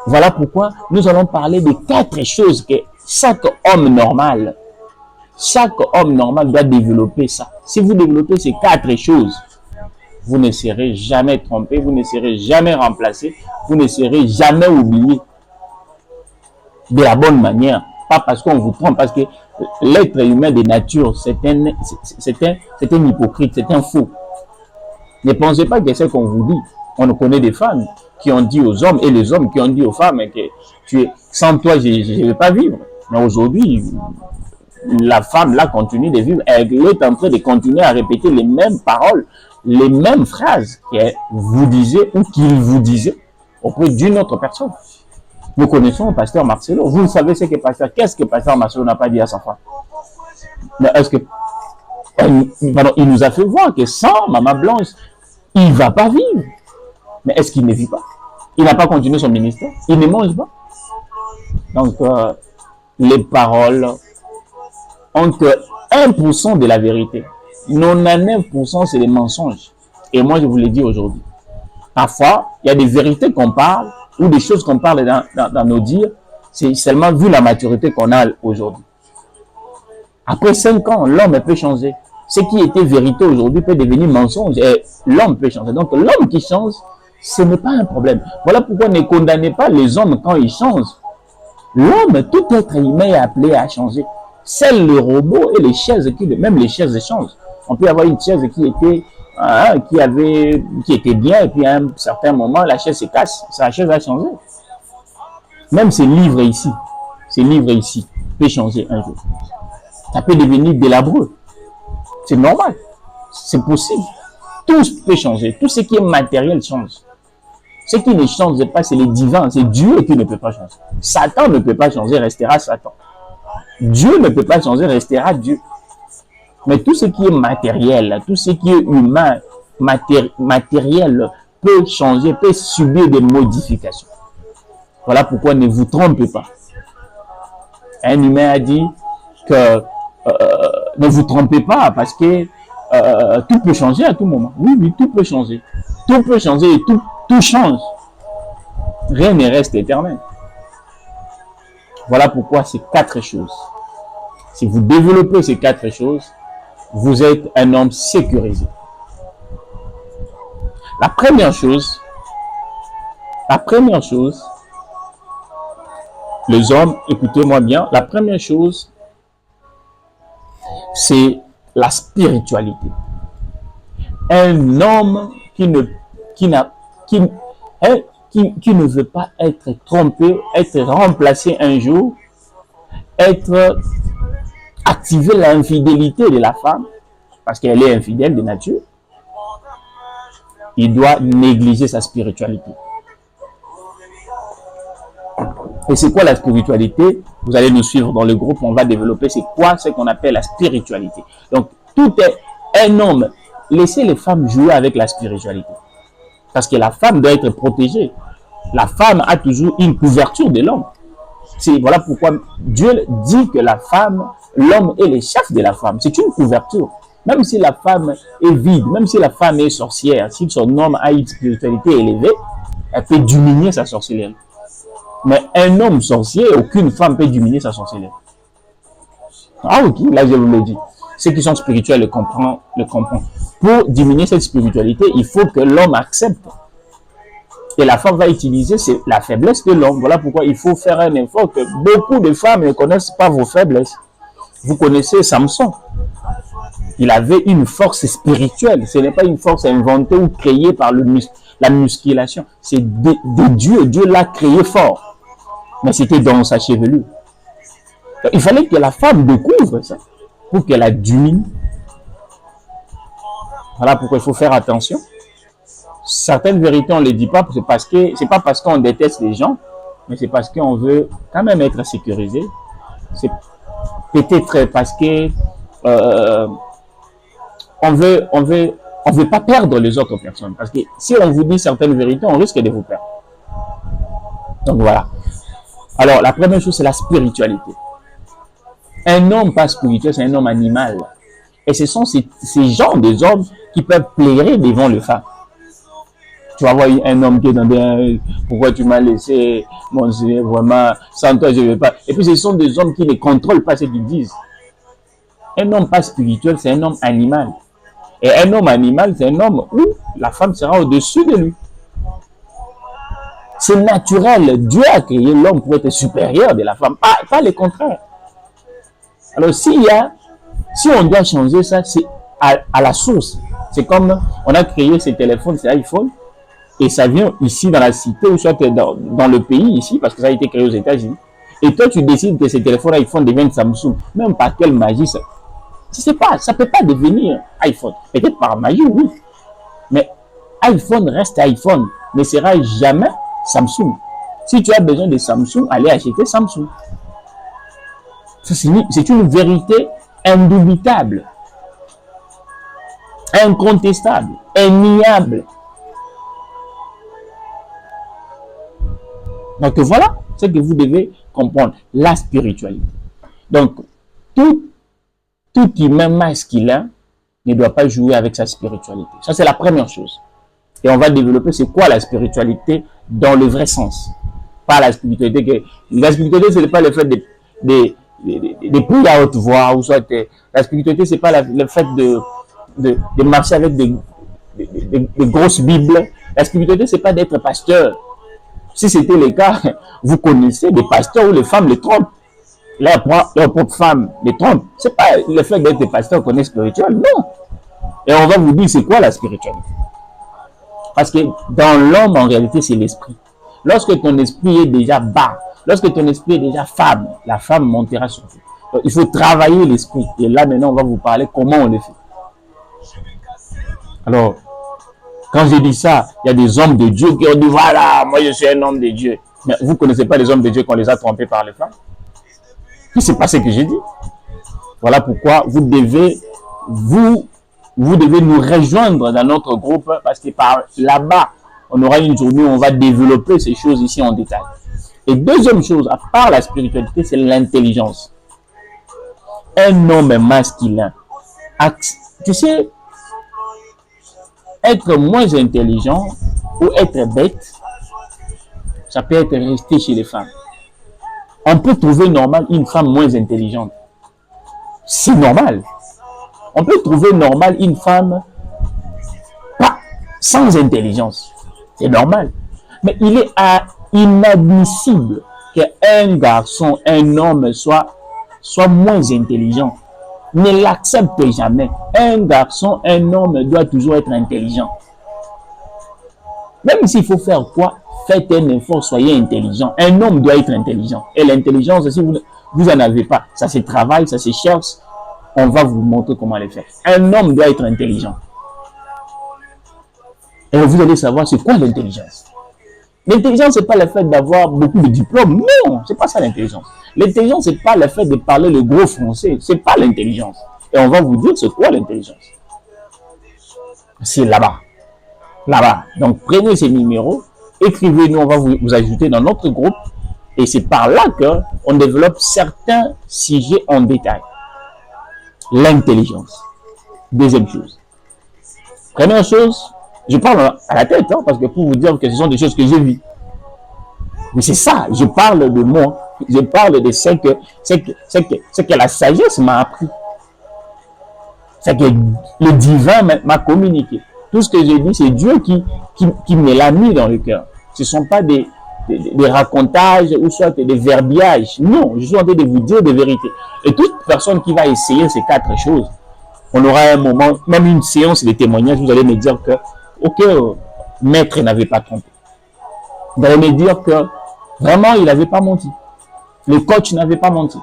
Voilà pourquoi nous allons parler de 4 choses que chaque homme normal doit développer ça. Si vous développez ces 4 choses, vous ne serez jamais trompé, vous ne serez jamais remplacé, vous ne serez jamais oublié de la bonne manière. Pas parce qu'on vous trompe, parce que l'être humain de nature, c'est un hypocrite, c'est un faux. Ne pensez pas que c'est qu'on vous dit. On connaît des femmes qui ont dit aux hommes et les hommes qui ont dit aux femmes que sans toi, je ne vais pas vivre. Mais aujourd'hui, la femme là continue de vivre. Elle est en train de continuer à répéter les mêmes paroles, les mêmes phrases qu'elle vous disait ou qu'il vous disait auprès d'une autre personne. Nous connaissons le pasteur Marcelo. Vous savez ce que pasteur, qu'est-ce que pasteur Marcelo n'a pas dit à sa femme? Mais est-ce que il nous a fait voir que sans Maman Blanche, il ne va pas vivre. Mais est-ce qu'il ne vit pas? Il n'a pas continué son ministère. Il ne mange pas. Donc, les paroles ont que 1% de la vérité. 99% c'est des mensonges. Et moi, je vous le dis aujourd'hui. Parfois, il y a des vérités qu'on parle ou des choses qu'on parle dans nos dires. C'est seulement vu la maturité qu'on a aujourd'hui. Après 5 ans, l'homme peut changer. Ce qui était vérité aujourd'hui peut devenir mensonge et l'homme peut changer. Donc, l'homme qui change, ce n'est pas un problème. Voilà pourquoi ne condamnez pas les hommes quand ils changent. L'homme, tout être humain est appelé à changer. Seuls les robots et les chaises, même les chaises changent. On peut avoir une chaise qui était bien et puis à un certain moment, la chaise se casse. La chaise a changé. Même ces livres ici peut changer un jour. Ça peut devenir délabreux. C'est normal. C'est possible. Tout peut changer. Tout ce qui est matériel change. Ce qui ne change pas, c'est le divin. C'est Dieu qui ne peut pas changer. Satan ne peut pas changer, restera Satan. Dieu ne peut pas changer, restera Dieu. Mais tout ce qui est matériel, tout ce qui est humain, matériel, peut changer, peut subir des modifications. Voilà pourquoi ne vous trompez pas. Un humain a dit que ne vous trompez pas parce que tout peut changer à tout moment. Oui, tout peut changer. Tout peut changer et tout change. Rien ne reste éternel. Voilà pourquoi ces 4 choses. Si vous développez ces 4 choses, vous êtes un homme sécurisé. La première chose, les hommes, écoutez-moi bien, la première chose, c'est la spiritualité. Un homme qui ne veut pas être trompé, être remplacé un jour, activer l'infidélité de la femme, parce qu'elle est infidèle de nature, il doit négliger sa spiritualité. Et c'est quoi la spiritualité? Vous allez nous suivre dans le groupe, on va développer c'est quoi ce qu'on appelle la spiritualité. Donc, tout est un homme. Laissez les femmes jouer avec la spiritualité. Parce que la femme doit être protégée. La femme a toujours une couverture de l'homme. Voilà pourquoi Dieu dit que la femme, l'homme est le chef de la femme. C'est une couverture. Même si la femme est vide, même si la femme est sorcière, si son homme a une spiritualité élevée, elle peut diminuer sa sorcellerie. Mais un homme sorcier, aucune femme peut diminuer sa sorcellerie. Ah ok, là je vous le dis. Ceux qui sont spirituels le comprennent. Pour diminuer cette spiritualité, il faut que l'homme accepte. Et la femme va utiliser la faiblesse de l'homme. Voilà pourquoi il faut faire un effort que beaucoup de femmes ne connaissent pas vos faiblesses. Vous connaissez Samson. Il avait une force spirituelle. Ce n'est pas une force inventée ou créée par la musculation. C'est de Dieu. Dieu l'a créé fort. Mais c'était dans sa chevelure. Donc, il fallait que la femme découvre ça pour qu'elle la diminue. Voilà pourquoi il faut faire attention. Certaines vérités, on ne les dit pas, c'est pas parce qu'on déteste les gens, mais c'est parce qu'on veut quand même être sécurisé. C'est peut-être parce que on veut pas perdre les autres personnes. Parce que si on vous dit certaines vérités, on risque de vous perdre. Donc voilà. Alors, la première chose, c'est la spiritualité. Un homme pas spirituel, c'est un homme animal. Et ce sont ces genres des hommes qui peuvent plaire devant les femmes. Tu vas voir un homme qui est dans des... Pourquoi tu m'as laissé, mon Dieu, vraiment, sans toi je ne vais pas. Et puis ce sont des hommes qui ne contrôlent pas ce qu'ils disent. Un homme pas spirituel, c'est un homme animal. Et un homme animal, c'est un homme où la femme sera au-dessus de lui. C'est naturel. Dieu a créé l'homme pour être supérieur de la femme, pas le contraire. Alors si on doit changer ça, c'est à la source. C'est comme on a créé ces téléphones, ces iPhones, et ça vient ici dans la cité, ou soit dans le pays ici, parce que ça a été créé aux États-Unis. Et toi, tu décides que ces téléphones iPhone deviennent Samsung. Même par quelle magie ça? Je ne sais pas, ça ne peut pas devenir iPhone. Peut-être par magie, oui. Mais iPhone reste iPhone, ne sera jamais Samsung. Si tu as besoin de Samsung, allez acheter Samsung. C'est une vérité indubitable, incontestable, inniable. Donc voilà ce que vous devez comprendre, la spiritualité. Donc, tout humain masculin ne doit pas jouer avec sa spiritualité. Ça, c'est la première chose. Et on va développer c'est quoi la spiritualité dans le vrai sens. Pas la spiritualité. La spiritualité, ce n'est pas le fait de prier à haute voix. Ou soit la spiritualité, ce n'est pas le fait de marcher avec des grosses bibles. La spiritualité, ce n'est pas d'être pasteur. Si c'était le cas, vous connaissez des pasteurs où les femmes les trompent. Leur propre femme les trompe. Ce n'est pas le fait d'être pasteur qu'on est spirituel, non. Et on va vous dire c'est quoi la spiritualité. Parce que dans l'homme, en réalité, c'est l'esprit. Lorsque ton esprit est déjà bas, lorsque ton esprit est déjà femme, la femme montera sur vous. Donc, il faut travailler l'esprit. Et là, maintenant, on va vous parler comment on le fait. Alors, quand je dis ça, il y a des hommes de Dieu qui ont dit, voilà, moi je suis un homme de Dieu. Mais vous ne connaissez pas les hommes de Dieu qu'on les a trompés par les femmes? C'est pas ce que j'ai dit. Voilà pourquoi vous devez nous rejoindre dans notre groupe, parce que par là-bas, on aura une journée où on va développer ces choses ici en détail. Et deuxième chose, à part la spiritualité, c'est l'intelligence. Un homme masculin, tu sais, être moins intelligent ou être bête, ça peut être resté chez les femmes. On peut trouver normal une femme moins intelligente. C'est normal. On peut trouver normal une femme pas sans intelligence. C'est normal. Mais il est inadmissible qu'un garçon, un homme soit moins intelligent. Ne l'accepte jamais. Un garçon, un homme doit toujours être intelligent. Même s'il faut faire quoi, faites un effort, soyez intelligent. Un homme doit être intelligent. Et l'intelligence, si vous n'en avez pas, ça se travaille, ça se cherche. On va vous montrer comment le faire. Un homme doit être intelligent. Et vous allez savoir c'est quoi l'intelligence. L'intelligence, ce n'est pas le fait d'avoir beaucoup de diplômes. Non, ce n'est pas ça l'intelligence. L'intelligence, ce n'est pas le fait de parler le gros français. Ce n'est pas l'intelligence. Et on va vous dire c'est quoi l'intelligence. C'est là-bas. Là-bas. Donc, prenez ces numéros, écrivez-nous, on va vous ajouter dans notre groupe. Et c'est par là qu'on développe certains sujets en détail. L'intelligence. Deuxième chose. Première chose, je parle à la tête, hein, parce que pour vous dire que ce sont des choses que j'ai vues. Mais c'est ça, je parle de moi. Je parle de ce que la sagesse m'a appris. C'est que le divin m'a communiqué. Tout ce que j'ai dit, c'est Dieu qui me l'a mis dans le cœur. Ce ne sont pas des racontages ou soit des verbiages. Non, je suis en train de vous dire des vérités. Et toute personne qui va essayer ces quatre choses, on aura un moment, même une séance de témoignage, vous allez me dire que, ok, maître n'avait pas trompé. Vous allez me dire que vraiment, il n'avait pas menti. Le coach n'avait pas menti.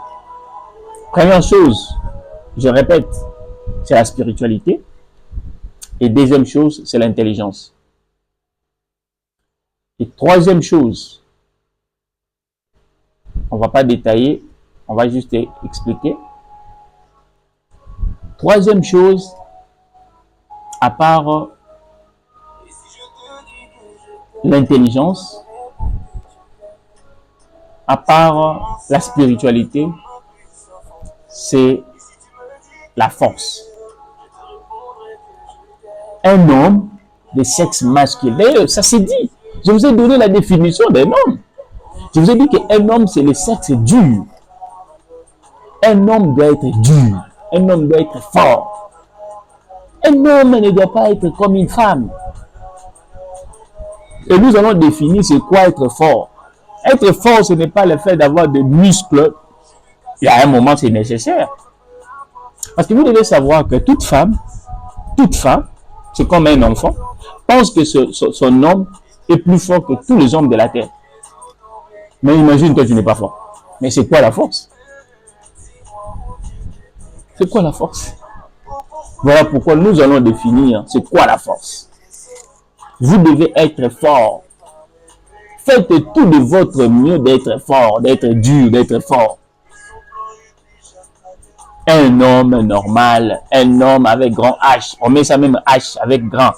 Première chose, je répète, c'est la spiritualité. Et deuxième chose, c'est l'intelligence. Et troisième chose, on ne va pas détailler, on va juste expliquer. Troisième chose, à part l'intelligence, à part la spiritualité, c'est la force. Un homme des sexes masculins. D'ailleurs, ça s'est dit. Je vous ai donné la définition d'un homme. Je vous ai dit qu'un homme, c'est le sexe dur. Un homme doit être dur. Un homme doit être fort. Un homme ne doit pas être comme une femme. Et nous allons définir c'est quoi être fort. Être fort, ce n'est pas le fait d'avoir des muscles. Et à un moment, c'est nécessaire. Parce que vous devez savoir que toute femme, c'est comme un enfant, pense que son homme est plus fort que tous les hommes de la terre. Mais imagine, toi, tu n'es pas fort. Mais c'est quoi la force? C'est quoi la force? Voilà pourquoi nous allons définir c'est quoi la force. Vous devez être fort. Faites tout de votre mieux d'être fort, d'être dur, d'être fort. Un homme normal, un homme avec grand H, on met ça même H avec grand.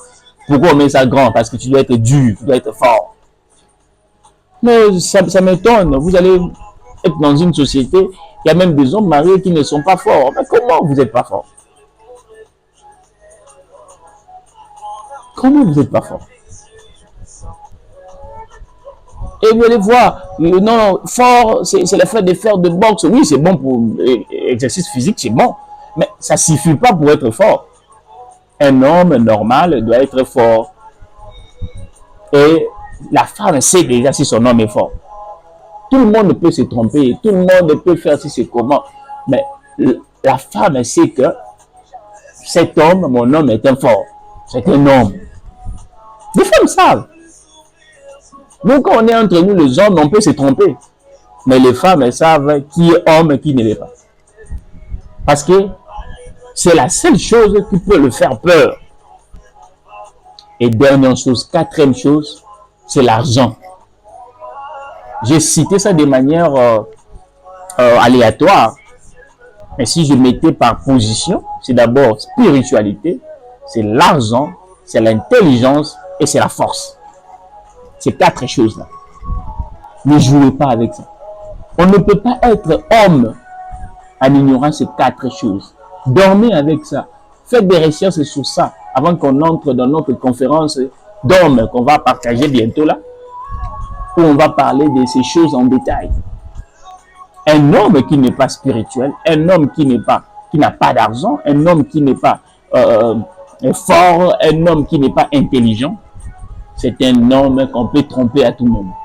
Pourquoi on met ça grand? Parce que tu dois être dur, tu dois être fort. Mais ça m'étonne, vous allez être dans une société, il y a même des hommes mariés qui ne sont pas forts. Mais comment vous n'êtes pas fort? Comment vous n'êtes pas fort? Et vous allez voir, non, fort, c'est le fait de faire de boxe. Oui, c'est bon pour l'exercice physique, c'est bon. Mais ça ne suffit pas pour être fort. Un homme normal doit être fort. Et la femme sait déjà si son homme est fort. Tout le monde peut se tromper, tout le monde peut faire si c'est comment. Mais la femme sait que cet homme, mon homme est un fort. C'est un homme. Les femmes savent. Donc, quand on est entre nous, les hommes, on peut se tromper. Mais les femmes, elles savent qui est homme et qui ne l'est pas. Parce que c'est la seule chose qui peut le faire peur. Et dernière chose, quatrième chose, c'est l'argent. J'ai cité ça de manière aléatoire. Mais si je mettais par position, c'est d'abord spiritualité, c'est l'argent, c'est l'intelligence et c'est la force. Ces quatre choses-là. Ne jouez pas avec ça. On ne peut pas être homme en ignorant ces quatre choses. Dormez avec ça. Faites des recherches sur ça avant qu'on entre dans notre conférence d'hommes qu'on va partager bientôt là, où on va parler de ces choses en détail. Un homme qui n'est pas spirituel, un homme qui n'a pas d'argent, un homme qui n'est pas fort, un homme qui n'est pas intelligent, c'est un homme qu'on peut tromper à tout moment.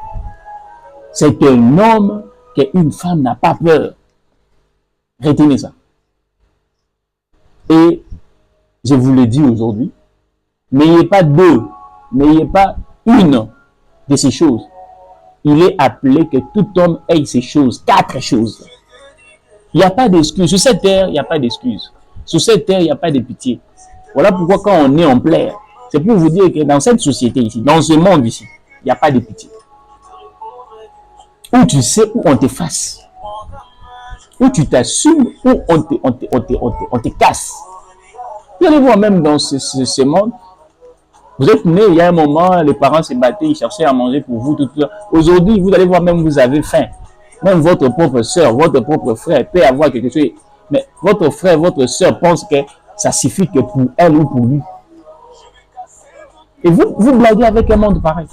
C'est un homme qu'une femme n'a pas peur. Retenez ça. Et je vous le dis aujourd'hui, n'ayez pas deux, n'ayez pas une de ces choses. Il est appelé que tout homme ait ces choses, quatre choses. Il n'y a pas d'excuse. Sur cette terre, il n'y a pas d'excuse. Sur cette terre, il n'y a pas de pitié. Voilà pourquoi quand on est en plaire, c'est pour vous dire que dans cette société ici, dans ce monde ici, il n'y a pas de pitié. Où tu sais où on t'efface. Où tu t'assumes, où on te casse. Vous allez voir même dans ce monde, vous êtes né, il y a un moment, les parents se battaient, ils cherchaient à manger pour vous. Aujourd'hui, vous allez voir même vous avez faim. Même votre propre soeur, votre propre frère peut avoir quelque chose. Mais votre frère, votre soeur pense que ça suffit que pour elle ou pour lui. Et vous blaguez avec un monde pareil.